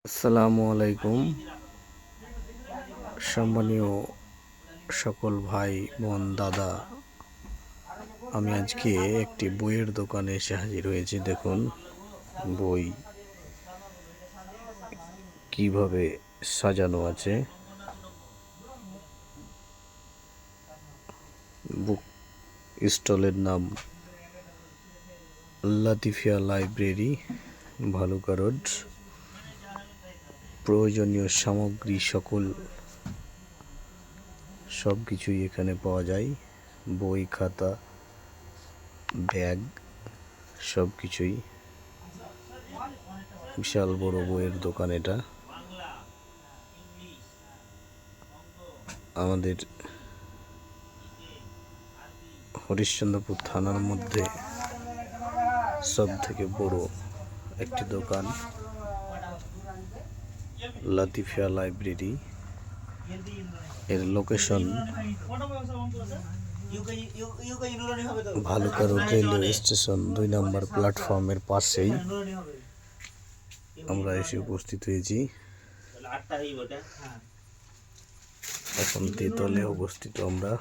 আসসালামু আলাইকুম। সম্মানীয় সকল ভাই বোন দাদা, আমি আজকে একটি বইয়ের দোকানে এসে হাজির হয়েছি। দেখুন বই কিভাবে সাজানো আছে। বুক স্টলের নাম লাতিফিয়া লাইব্রেরি, ভালুকা রোড। প্রয়োজনীয় সামগ্রী সব কিছুই এখানে পাওয়া যায়। বই, খাতা, ব্যাগ, সব কিছুই। বিশাল বড় বইয়ের দোকান এটা। আমাদের হরিশ্চন্দ্রপুর থানার মধ্যে সব থেকে বড় একটি দোকান লাতিফিয়া লাইব্রেরি। এর location Bhaluka road railway station 2 নম্বর প্ল্যাটফর্মের পাশেই আমরা এসে উপস্থিত হয়েছি। এখন তেতলে অবস্থিত আমরা।